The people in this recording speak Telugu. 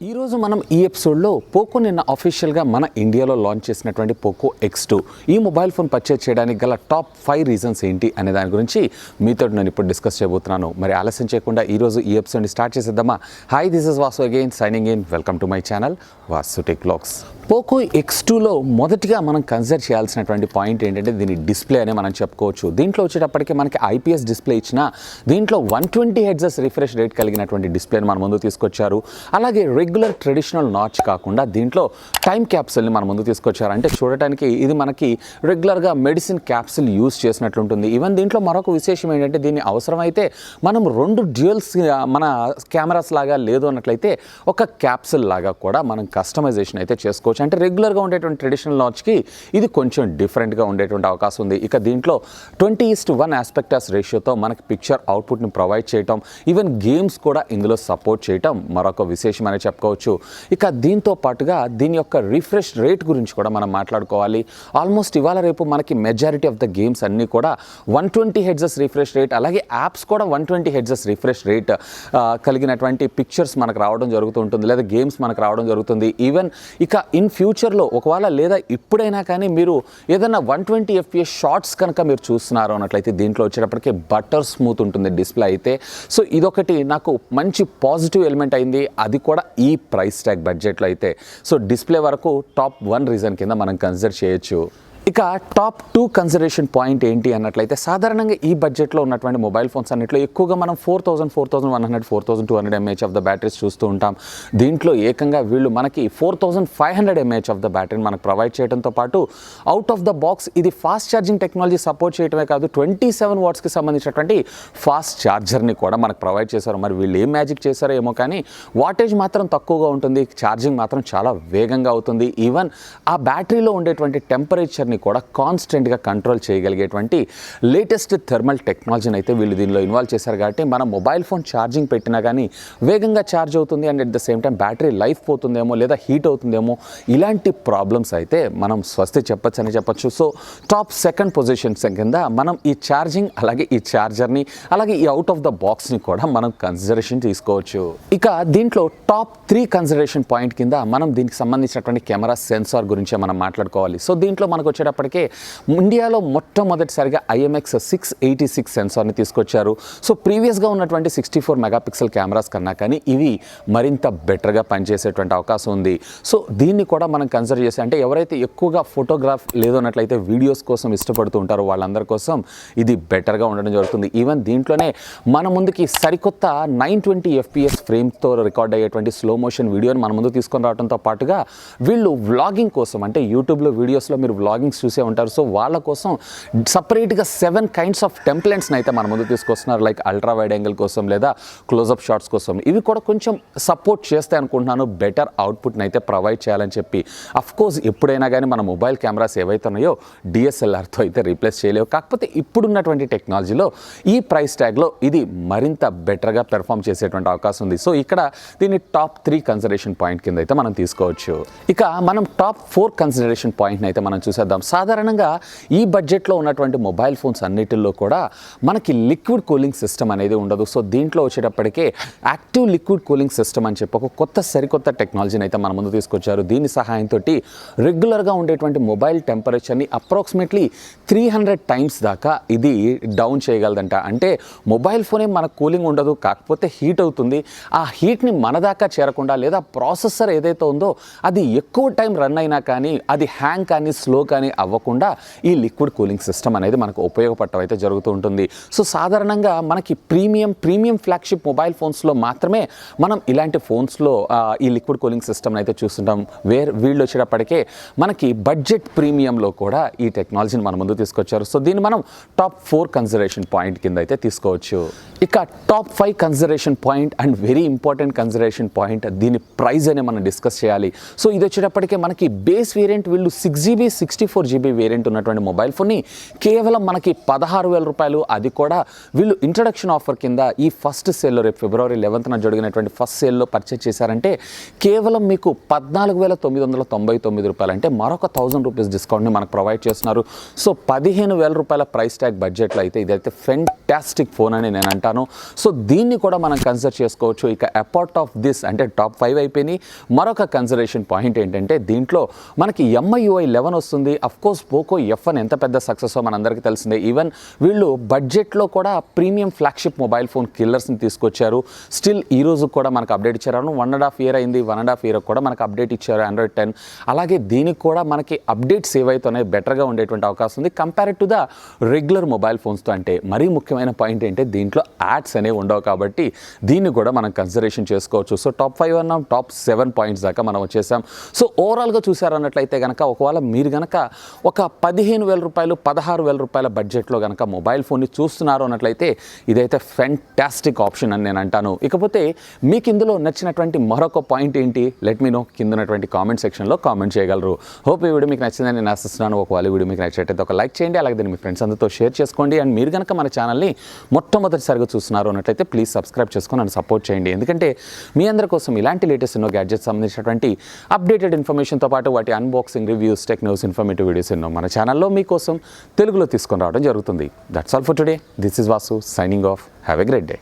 ఈ రోజు మనం ఈ ఎపిసోడ్లో పోకో నిన్న అఫీషియల్గా మన ఇండియాలో లాంచ్ చేసినటువంటి పోకో X2 ఈ మొబైల్ ఫోన్ పర్చేజ్ చేయడానికి గల టాప్ 5 రీజన్స్ ఏంటి అనే దాని గురించి మీతో నేను ఇప్పుడు డిస్కస్ చేయబోతున్నాను. మరి ఆలస్యం చేయకుండా ఈరోజు ఈ ఎపిసోడ్ని స్టార్ట్ చేసేద్దామా. Hi, this is Vasu again signing in. Welcome to my channel Vasu tech vlogs. Poco X2లో మొదటిగా మనం కన్సిడర్ చేయాల్సినటువంటి పాయింట్ ఏంటంటే దీని డిస్ప్లే అని మనం చెప్పుకోవచ్చు. దీంట్లో వచ్చేటప్పటికి మనకి IPS డిస్ప్లే ఇచ్చిన దీంట్లో 120 హెర్ట్జ్ రిఫ్రెష్ రేట్ కలిగినటువంటి డిస్ప్లేని మన ముందు తీసుకొచ్చారు. అలాగే రెగ్యులర్ ట్రెడిషనల్ నాచ్ కాకుండా దీంట్లో టైం క్యాప్సిల్ని మన ముందు తీసుకొచ్చారు. అంటే చూడటానికి ఇది మనకి రెగ్యులర్గా మెడిసిన్ క్యాప్సిల్ యూజ్ చేసినట్లుంటుంది. ఈవెన్ దీంట్లో మరొక విశేషం ఏంటంటే దీన్ని అవసరమైతే మనం 2 డ్యూయల్స్ మన కెమెరాస్ లాగా లేదు అన్నట్లయితే ఒక క్యాప్సిల్ లాగా కూడా మనం కస్టమైజేషన్ అయితే చేసుకోవచ్చు. అంటే రెగ్యులర్గా ఉండేటువంటి ట్రెడిషనల్ నాచ్కి ఇది కొంచెం డిఫరెంట్గా ఉండేటువంటి అవకాశం ఉంది. ఇక దీంట్లో 20:1 ఆస్పెక్టాస్ రేషియోతో మనకి పిక్చర్ అవుట్పుట్ని ప్రొవైడ్ చేయటం, ఈవెన్ గేమ్స్ కూడా ఇందులో సపోర్ట్ చేయటం మరొక విశేషం అని చెప్పుకోవచ్చు. ఇక దీంతో పాటుగా దీని యొక్క రిఫ్రెష్ రేట్ గురించి కూడా మనం మాట్లాడుకోవాలి. ఆల్మోస్ట్ ఇవాళ రేపు మనకి మెజారిటీ ఆఫ్ ద గేమ్స్ అన్నీ కూడా 120 హెర్ట్జ్ రిఫ్రెష్ రేట్, అలాగే యాప్స్ కూడా 120 హెర్ట్జ్ రిఫ్రెష్ రేట్ కలిగినటువంటి పిక్చర్స్ మనకు రావడం జరుగుతూ ఉంటుంది, లేదా గేమ్స్ మనకు రావడం జరుగుతుంది. ఈవెన్ ఇక ఇన్ ఫ్యూచర్లో ఒకవేళ లేదా ఇప్పుడైనా కానీ మీరు ఏదైనా 120 FPS షార్ట్స్ కనుక మీరు చూస్తున్నారు అన్నట్లయితే దీంట్లో వచ్చేటప్పటికి బటర్ స్మూత్ ఉంటుంది డిస్ప్లే అయితే. సో ఇదొకటి నాకు మంచి పాజిటివ్ ఎలిమెంట్ అయింది, అది కూడా ఈ ప్రైస్ ట్యాగ్ బడ్జెట్లో అయితే. సో డిస్ప్లే వరకు టాప్ 1 రీజన్ కింద మనం కన్సిడర్ చేయొచ్చు. ఇక టాప్ 2 కన్సిడరేషన్ పాయింట్ ఏంటి అన్నట్లయితే సాధారణంగా ఈ బడ్జెట్లో ఉన్నటువంటి మొబైల్ ఫోన్స్ అన్నింటిలో ఎక్కువగా మనం 4000, 4100, 4200 mAh ఆఫ్ ద బ్యాటరీస్ చూస్తూ ఉంటాం. దీంట్లో ఏకంగా వీళ్ళు మనకి 4500 mAh ఆఫ్ ద బ్యాటరీని మనకు ప్రొవైడ్ చేయడంతో పాటు అవుట్ ఆఫ్ ద బాక్స్ ఇది ఫాస్ట్ ఛార్జింగ్ టెక్నాలజీ సపోర్ట్ చేయడమే కాదు 27 వాట్స్కి సంబంధించినటువంటి ఫాస్ట్ ఛార్జర్ని కూడా మనకు ప్రొవైడ్ చేశారు. మరి వీళ్ళు ఏం మ్యాజిక్ చేశారో ఏమో కానీ వాటేజ్ మాత్రం తక్కువగా ఉంటుంది, ఛార్జింగ్ మాత్రం చాలా వేగంగా అవుతుంది. ఈవెన్ ఆ బ్యాటరీలో ఉండేటువంటి టెంపరేచర్ కూడా కాన్స్టెంట్గా కంట్రోల్ చేయగలిగేటువంటి లేటెస్ట్ థర్మల్ టెక్నాలజీని అయితే వీళ్ళు దీనిలో ఇన్వాల్వ్ చేశారు. కాబట్టి మన మొబైల్ ఫోన్ ఛార్జింగ్ పెట్టినా కానీ వేగంగా ఛార్జ్ అవుతుంది, and at the same time battery life పోతుందేమో లేదా హీట్ అవుతుందేమో ఇలాంటి ప్రాబ్లమ్స్ అయితే మనం స్వస్తి చెప్పచ్చు అని చెప్పచ్చు. సో టాప్ 2nd పొజిషన్స్ కింద మనం ఈ ఛార్జింగ్, అలాగే ఈ ఛార్జర్ని, అలాగే ఈ అవుట్ ఆఫ్ ద బాక్స్ని కూడా మనం కన్సిడరేషన్ తీసుకోవచ్చు. ఇక దీంట్లో టాప్ 3 కన్సిడరేషన్ పాయింట్ కింద మనం దీనికి సంబంధించినటువంటి కెమెరా సెన్సార్ గురించే మనం మాట్లాడుకోవాలి. సో దీంట్లో మనకు వచ్చేటప్పటికే ఇండియాలో మొట్టమొదటిసారిగా IMX 686 సెన్సార్ని తీసుకొచ్చారు. సో ప్రీవియస్గా ఉన్నటువంటి 64 మెగాపిక్సెల్ కెమెరాస్ కన్నా కానీ ఇవి మరింత బెటర్గా పనిచేసేటువంటి అవకాశం ఉంది. సో దీన్ని కూడా మనం కన్సిడర్ చేసి, అంటే ఎవరైతే ఎక్కువగా ఫోటోగ్రాఫ్ లేదన్నట్లయితే వీడియోస్ కోసం ఇష్టపడుతూ ఉంటారో వాళ్ళందరి కోసం ఇది బెటర్గా ఉండడం జరుగుతుంది. ఈవెన్ దీంట్లోనే మన ముందుకి సరికొత్త 920 FPS ఫ్రేమ్తో రికార్డ్ అయ్యేటువంటి స్లో మోషన్ వీడియోని మన ముందు తీసుకొని రావడంతో పాటుగా వీళ్ళు వ్లాగింగ్ కోసం, అంటే యూట్యూబ్లో వీడియోస్లో మీరు వ్లాగింగ్స్ చూసే ఉంటారు. సో వాళ్ళ కోసం సపరేట్గా 7 కైండ్స్ ఆఫ్ టెంప్లెట్స్ని అయితే మన ముందు తీసుకొస్తున్నారు. లైక్ అల్ట్రా వైడ్ యాంగిల్ కోసం లేదా క్లోజప్ షాట్స్ కోసం. ఇవి కూడా కొంచెం సపోర్ట్ చేస్తాయి అనుకుంటున్నాను, బెటర్ అవుట్పుట్ని అయితే ప్రొవైడ్ చేయాలని చెప్పి. అఫ్కోర్స్ ఎప్పుడైనా కానీ మన మొబైల్ కెమెరాస్ ఏవైతే ఉన్నాయో DSLRతో అయితే రీప్లేస్ చేయలేవు. కాకపోతే ఇప్పుడున్నటువంటి టెక్నాలజీలో ఈ ప్రైస్ ట్యాగ్లో ఇది మరింత బెటర్గా పెర్ఫామ్ చేసేటువంటి అవకాశం ఉంది. సో ఇక్కడ దీన్ని టాప్ 3 కన్సిడరేషన్ పాయింట్ కింద అయితే మనం తీసుకోవచ్చు. ఇక మనం టాప్ 4 కన్సిడరేషన్ పాయింట్ని అయితే మనం చూసేద్దాం. సాధారణంగా ఈ బడ్జెట్లో ఉన్నటువంటి మొబైల్ ఫోన్స్ అన్నిటిల్లో కూడా మనకి లిక్విడ్ కూలింగ్ సిస్టమ్ అనేది ఉండదు. సో దీంట్లో వచ్చేటప్పటికే యాక్టివ్ లిక్విడ్ కూలింగ్ సిస్టమ్ అని చెప్పి ఒక సరికొత్త టెక్నాలజీని అయితే మన ముందు తీసుకొచ్చారు. దీని సహాయంతో రెగ్యులర్గా ఉండేటువంటి మొబైల్ టెంపరేచర్ని అప్రాక్సిమేట్లీ 300 టైమ్స్ దాకా ఇది డౌన్ చేయగలదంట. అంటే మొబైల్ ఫోనే మన కూలింగ్ ఉండదు, కాకపోతే హీట్ అవుతుంది. ఆ హీట్ని మన దాకా చేరకుండా, లేదా ప్రాసెసర్ ఏదైతే ఉందో అది ఎక్కువ టైం రన్ అయినా కానీ అది హ్యాంగ్ కానీ స్లో కానీ అవ్వకుండా ఈ లిక్విడ్ కూలింగ్ సిస్టమ్ అనేది మనకు ఉపయోగపడటం అయితే జరుగుతూ ఉంటుంది. సో సాధారణంగా మనకి ప్రీమియం ఫ్లాగ్షిప్ మొబైల్ ఫోన్స్లో మాత్రమే మనం ఇలాంటి ఫోన్స్లో ఈ లిక్విడ్ కూలింగ్ సిస్టమ్ అయితే చూస్తుంటాం. వీళ్ళు వచ్చేటప్పటికే మనకి బడ్జెట్ ప్రీమియంలో కూడా ఈ టెక్నాలజీని మన ముందు తీసుకొచ్చారు. సో దీన్ని మనం టాప్ 4 కన్సిడరేషన్ పాయింట్ కింద అయితే తీసుకోవచ్చు. ఇక top 5 consideration point and very important consideration point, దీని ప్రైస్ అనే మనం డిస్కస్ చేయాలి. సో ఇది వచ్చేటప్పటికే మనకి బేస్ వేరియంట్ వీళ్ళు 6GB 64 64GB వేరియంట్ ఉన్నటువంటి మొబైల్ ఫోన్ని కేవలం మనకి 16,000 రూపాయలు, అది కూడా వీళ్ళు ఇంట్రడక్షన్ ఆఫర్ కింద ఈ ఫస్ట్ సేల్లో రేపు February 11th జరిగినటువంటి ఫస్ట్ సేల్లో పర్చేస్ చేశారంటే కేవలం మీకు 14,999 రూపాయలు, అంటే మరొక 1,000 రూపీస్ డిస్కౌంట్ని మనకు ప్రొవైడ్ చేస్తున్నారు. సో 15,000 రూపాయల ప్రైస్ ట్యాగ్ బడ్జెట్లో అయితే ఇదైతే ఫెంటాస్టిక్ ఫోన్ అని నేను అంటాను. సో దీన్ని కూడా మనం కన్సిడర్ చేసుకోవచ్చు. ఇక అపార్ట్ ఆఫ్ దిస్ అంటే టాప్ 5 అయిపోయినాయి. మరొక కన్సిడరేషన్ పాయింట్ ఏంటంటే దీంట్లో మనకి MIUI 11 వస్తుంది. అఫ్కోర్స్ పోకో F1 ఎంత పెద్ద సక్సెస్ మనందరికీ తెలిసిందే. ఈవెన్ వీళ్ళు బడ్జెట్లో కూడా ప్రీమియం ఫ్లాగ్షిప్ మొబైల్ ఫోన్ కిల్లర్స్ని తీసుకొచ్చారు. స్టిల్ ఈ రోజు కూడా మనకు అప్డేట్ ఇచ్చారు. 1.5 year అయింది. 1.5 year కూడా మనకు అప్డేట్ ఇచ్చారు Android 10. అలాగే దీనికి కూడా మనకి అప్డేట్స్ ఏవైతున్నాయి బెటర్గా ఉండేటువంటి అవకాశం ఉంది compared to the regular mobile ఫోన్స్తో. అంటే మరీ ముఖ్యమైన పాయింట్ ఏంటంటే దీంట్లో యాడ్స్ అనేవి ఉండవు కాబట్టి దీన్ని కూడా మనం కన్సిడరేషన్ చేసుకోవచ్చు. సో టాప్ 5 అన్నాం, టాప్ 7 పాయింట్స్ దాకా మనం వచ్చేసాం. సో ఓవరాల్గా చూసారన్నట్లయితే కనుక ఒకవేళ మీరు కనుక ఒక 15,000 రూపాయలు 16,000 రూపాయల బడ్జెట్లో కనుక మొబైల్ ఫోన్ని చూస్తున్నారు అన్నట్లయితే ఇదైతే ఫెంటాస్టిక్ ఆప్షన్ అని నేను అంటాను. ఇకపోతే మీకు ఇందులో నచ్చినటువంటి మరొక పాయింట్ ఏంటి, లెట్ మీ నో కింద ఉన్నటువంటి కామెంట్ సెక్షన్లో కామెంట్ చేయగలరు. హోప్ ఈ వీడియో మీకు నచ్చిందని నేను ఆశిస్తున్నాను. ఒకవేళ వీడియో మీకు నచ్చినట్లయితే ఒక లైక్ చేయండి, అలాగే దీన్ని మీ ఫ్రెండ్స్ అందరితో షేర్ చేసుకోండి. అండ్ మీరు కనుక మన ఛానల్ని మొట్టమొదటిసారిగా చూస్తున్నారు అన్నట్లయితే ప్లీజ్ సబ్స్క్రైబ్ చేసుకొని నన్ను సపోర్ట్ చేయండి. ఎందుకంటే మీ అందరి కోసం ఇలాంటి లేటెస్ట్ ఎన్నో గ్యాడ్జెట్స్ సంబంధించినటువంటి అప్డేటెడ్ ఇన్ఫర్మేషన్తో పాటు వాటి unboxing, reviews, tech news, informative videos ఎన్నో మన ఛానల్లో మీకోసం తెలుగులో తీసుకొని రావడం జరుగుతుంది. That's all for today. This is Vasu signing off. Have a great day.